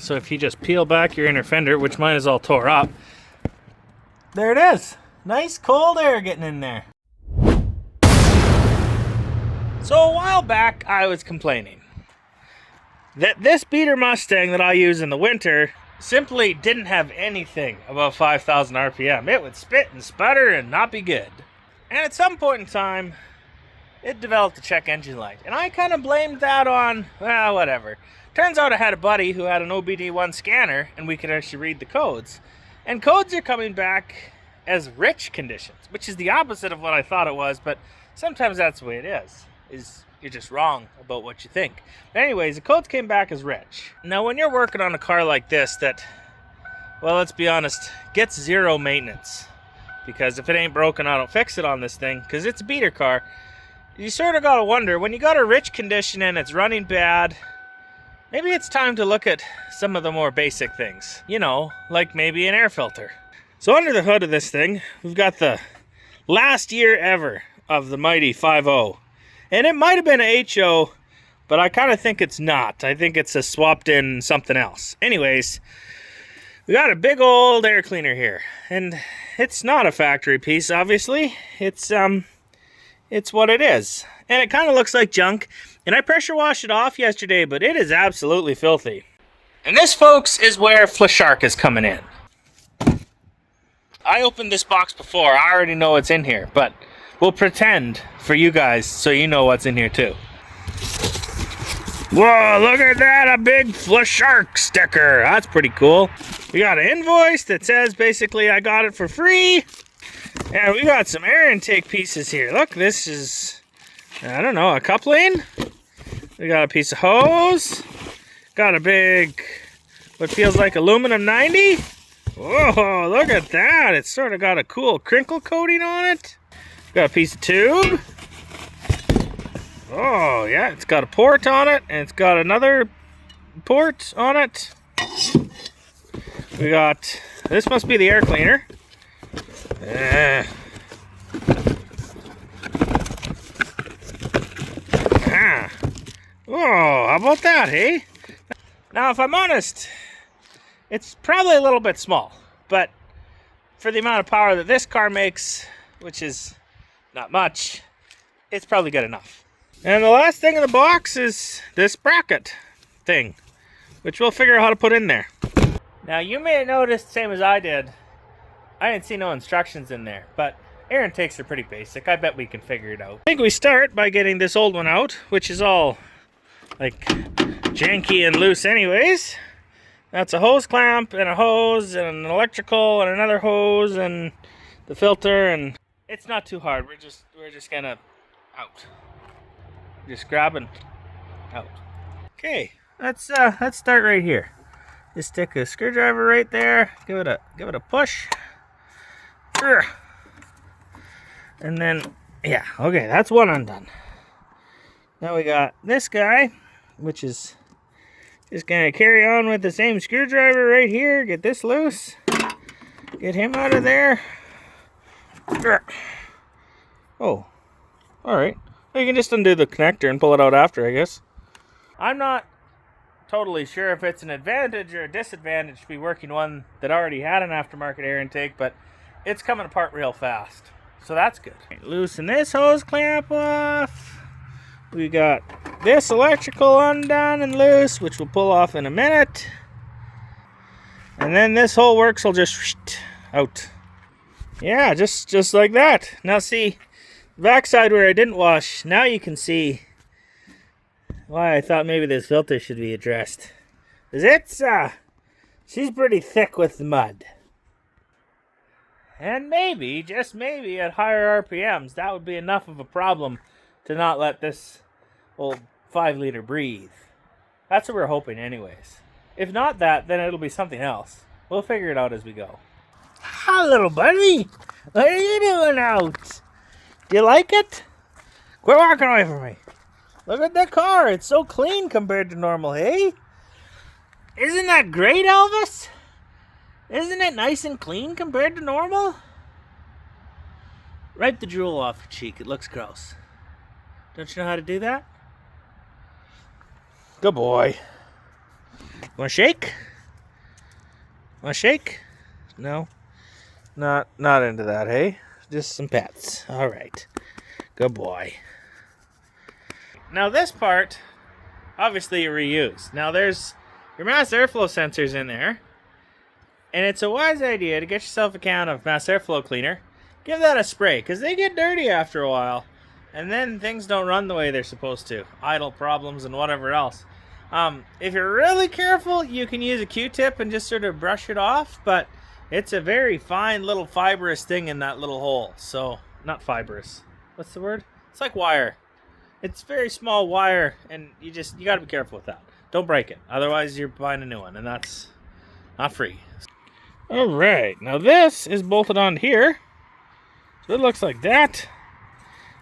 So if you just peel back your inner fender, which mine is all tore up, there it is. Nice cold air getting in there. So a while back, I was complaining that this beater Mustang that I use in the winter simply didn't have anything above 5,000 RPM. It would spit and sputter and not be good. And at some point in time, it developed a check engine light. And I kind of blamed that on, well, whatever. Turns out I had a buddy who had an OBD1 scanner, and we could actually read the codes. And codes are coming back as rich conditions, which is the opposite of what I thought it was, but sometimes that's the way it is you're just wrong about what you think. But anyways, the codes came back as rich. Now, when you're working on a car like this that, well, let's be honest, gets zero maintenance, because if it ain't broken, I don't fix it on this thing, because it's a beater car, you sort of gotta wonder, when you got a rich condition and it's running bad, maybe it's time to look at some of the more basic things. You know, like maybe an air filter. So under the hood of this thing, we've got the last year ever of the mighty 5.0. And it might have been a HO, but I kind of think it's not. I think it's a swapped in something else. Anyways, we got a big old air cleaner here. And it's not a factory piece, obviously. It's what it is. And it kind of looks like junk. And I pressure washed it off yesterday, but it is absolutely filthy. And this, folks, is where Flashark is coming in. I opened this box before. I already know what's in here, but we'll pretend for you guys so you know what's in here too. Whoa, look at that, a big Flashark sticker. That's pretty cool. We got an invoice that says basically I got it for free. And we got some air intake pieces here. Look, this is, I don't know, a coupling. We got a piece of hose. Got a big, what feels like aluminum 90. Whoa, look at that. It's sort of got a cool crinkle coating on it. Got a piece of tube. Oh, yeah, it's got a port on it, and it's got another port on it. We got, this must be the air cleaner. Oh, how about that, hey? Now, if I'm honest, it's probably a little bit small, but for the amount of power that this car makes, which is not much, it's probably good enough. And the last thing in the box is this bracket thing, which we'll figure out how to put in there. Now, you may have noticed, same as I did, I didn't see no instructions in there, but air intakes are pretty basic. I bet we can figure it out. I think we start by getting this old one out, which is all like janky and loose anyways. That's a hose clamp and a hose and an electrical and another hose and the filter, and it's not too hard. We're just gonna out. Just grabbing out. Okay, let's start right here. Just stick a screwdriver right there. Give it a push. And then, yeah, okay, that's one undone. Now we got this guy, which is just gonna carry on with the same screwdriver right here. Get this loose. Get him out of there. Oh, all right. Well, you can just undo the connector and pull it out after, I guess. I'm not totally sure if it's an advantage or a disadvantage to be working one that already had an aftermarket air intake, but it's coming apart real fast. So that's good. Loosen this hose clamp off. We got this electrical undone and loose, which we'll pull off in a minute. And then this whole works will just out. Yeah, just like that. Now see, the backside where I didn't wash, now you can see why I thought maybe this filter should be addressed. 'Cause it's, she's pretty thick with the mud. And maybe, just maybe, at higher RPMs, that would be enough of a problem to not let this old 5-liter breathe. That's what we're hoping anyways. If not that, then it'll be something else. We'll figure it out as we go. Hi, little buddy. What are you doing out? Do you like it? Quit walking away from me. Look at the car. It's so clean compared to normal, hey? Isn't that great, Elvis? Isn't it nice and clean compared to normal? Wipe the drool off your cheek. It looks gross. Don't you know how to do that? Good boy. Want to shake? Want a shake? No? Not into that, hey? Just some pets. All right. Good boy. Now this part, obviously you reuse. Now there's your mass airflow sensors in there. And it's a wise idea to get yourself a can of mass airflow cleaner. Give that a spray, because they get dirty after a while. And then things don't run the way they're supposed to. Idle problems and whatever else. If you're really careful, you can use a Q-tip and just sort of brush it off. But it's a very fine little fibrous thing in that little hole. So, not fibrous. What's the word? It's like wire. It's very small wire, and you got to be careful with that. Don't break it. Otherwise, you're buying a new one, and that's not free. All right, now this is bolted on here. So it looks like that.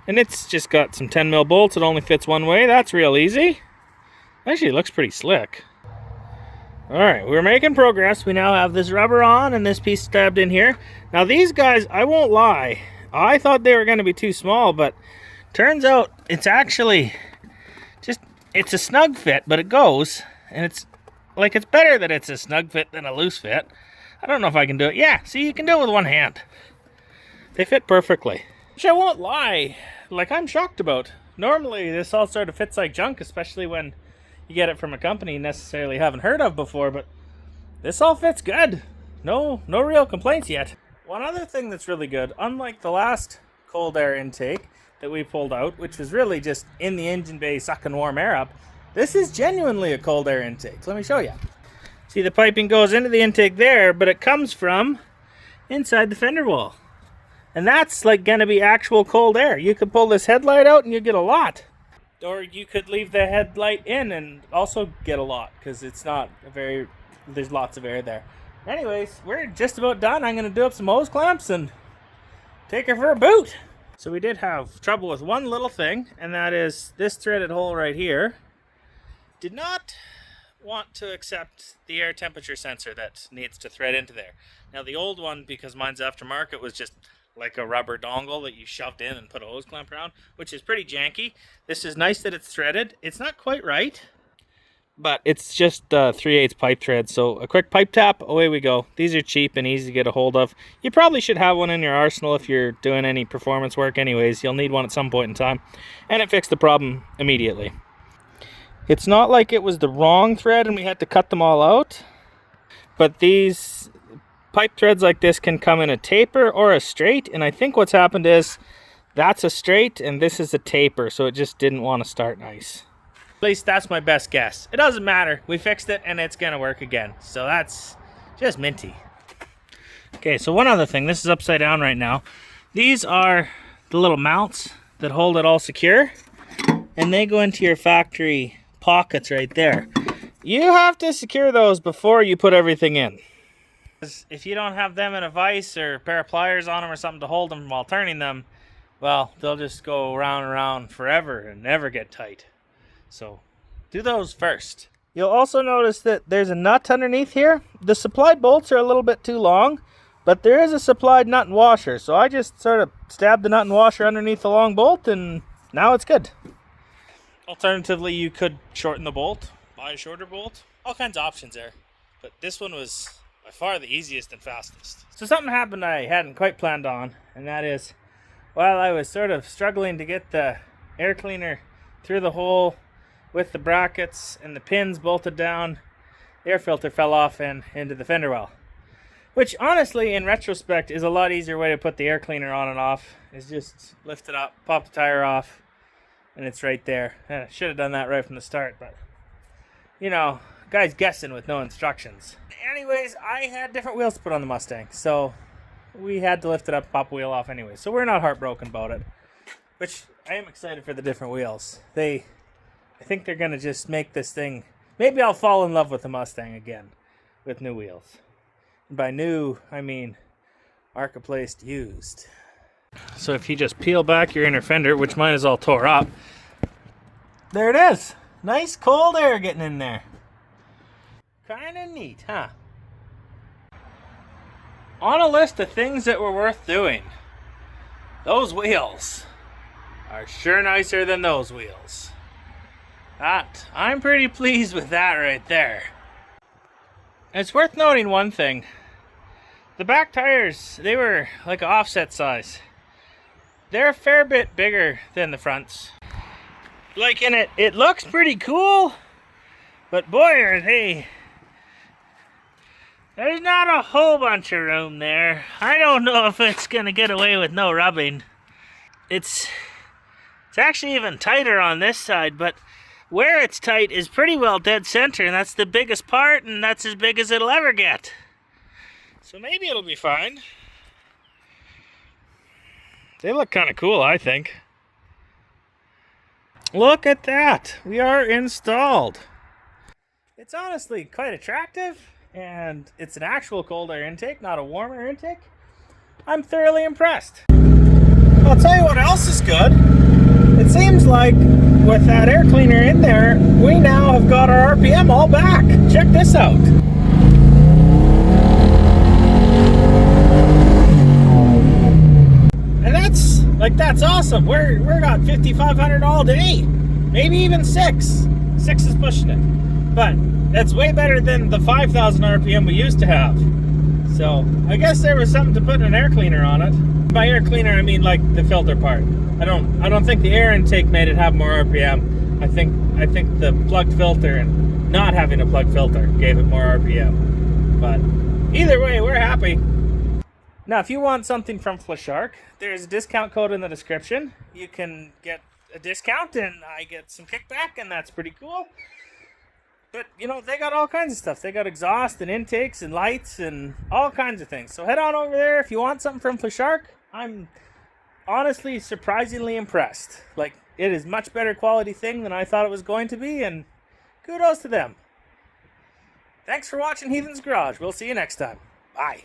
And it's just got some 10 mil bolts. It only fits one way. That's real easy. Actually, it looks pretty slick. All right, we're making progress. We now have this rubber on and this piece stabbed in here. Now these guys, I won't lie, I thought they were going to be too small, but turns out it's actually it's a snug fit, but it goes. And it's better that it's a snug fit than a loose fit. I don't know if I can do it. Yeah, see, you can do it with one hand. They fit perfectly. Which I won't lie, I'm shocked about. Normally, this all sort of fits like junk, especially when you get it from a company you necessarily haven't heard of before, but this all fits good. No real complaints yet. One other thing that's really good, unlike the last cold air intake that we pulled out, which was really just in the engine bay sucking warm air up, this is genuinely a cold air intake. Let me show you. See, the piping goes into the intake there, but it comes from inside the fender wall. And that's gonna be actual cold air. You could pull this headlight out and you get a lot. Or you could leave the headlight in and also get a lot, because it's not there's lots of air there. Anyways, we're just about done. I'm gonna do up some hose clamps and take her for a boot. So we did have trouble with one little thing, and that is this threaded hole right here did not want to accept the air temperature sensor that needs to thread into there. Now the old one, because mine's aftermarket, was just like a rubber dongle that you shoved in and put a hose clamp around, which is pretty janky. This is nice that it's threaded. It's not quite right, but it's just 3/8 pipe thread, so a quick pipe tap, away we go. These are cheap and easy to get a hold of. You probably should have one in your arsenal if you're doing any performance work anyways. You'll need one at some point in time, and it fixed the problem immediately. It's not like it was the wrong thread and we had to cut them all out, but these pipe threads like this can come in a taper or a straight, and I think what's happened is that's a straight and this is a taper, so it just didn't want to start nice. At least that's my best guess. It doesn't matter. We fixed it and it's gonna work again, so that's just minty. Okay, so one other thing. This is upside down right now. These are the little mounts that hold it all secure, and they go into your factory pockets right there. You have to secure those before you put everything in. If you don't have them in a vise or a pair of pliers on them or something to hold them while turning them, well, they'll just go round and round forever and never get tight. So do those first. You'll also notice that there's a nut underneath here. The supplied bolts are a little bit too long, but there is a supplied nut and washer. So I just sort of stabbed the nut and washer underneath the long bolt, and now it's good. Alternatively, you could shorten the bolt, buy a shorter bolt. All kinds of options there. But this one was by far the easiest and fastest. So something happened I hadn't quite planned on, and that is, while I was sort of struggling to get the air cleaner through the hole with the brackets and the pins bolted down, the air filter fell off and into the fender well. Which honestly, in retrospect, is a lot easier way to put the air cleaner on and off. Is just lift it up, pop the tire off, and it's right there. I should have done that right from the start, but you know, guy's guessing with no instructions. Anyways, I had different wheels to put on the Mustang, so we had to lift it up, pop a wheel off anyway. So we're not heartbroken about it, which I am excited for the different wheels. I think they're going to just make this thing, maybe I'll fall in love with the Mustang again with new wheels. And by new, I mean ARCA placed used. So if you just peel back your inner fender, which mine is all tore up, there it is. Nice cold air getting in there. Kinda neat, huh? On a list of things that were worth doing, those wheels are sure nicer than those wheels. I'm pretty pleased with that right there. It's worth noting one thing. The back tires, they were like an offset size. They're a fair bit bigger than the fronts. Like in it, it looks pretty cool, but boy are they. There's not a whole bunch of room there. I don't know if it's gonna get away with no rubbing. It's actually even tighter on this side, but where it's tight is pretty well dead center, and that's the biggest part, and that's as big as it'll ever get. So maybe it'll be fine. They look kind of cool, I think. Look at that. We are installed. It's honestly quite attractive, and it's an actual cold air intake, not a warm air intake. I'm thoroughly impressed. I'll tell you what else is good. It seems like with that air cleaner in there, we now have got our RPM all back. Check this out. And that's awesome. We're got 5,500 all day, maybe even 6. 6 is pushing it, but that's way better than the 5,000 RPM we used to have. So I guess there was something to put an air cleaner on it. By air cleaner, I mean like the filter part. I don't think the air intake made it have more RPM. I think the plugged filter and not having a plugged filter gave it more RPM. But either way, we're happy. Now, if you want something from Flashark, there's a discount code in the description. You can get a discount, and I get some kickback, and that's pretty cool. But, you know, they got all kinds of stuff. They got exhaust and intakes and lights and all kinds of things. So head on over there if you want something from Flashark. I'm honestly surprisingly impressed. Like, it is much better quality thing than I thought it was going to be, and kudos to them. Thanks for watching Heathen's Garage. We'll see you next time. Bye.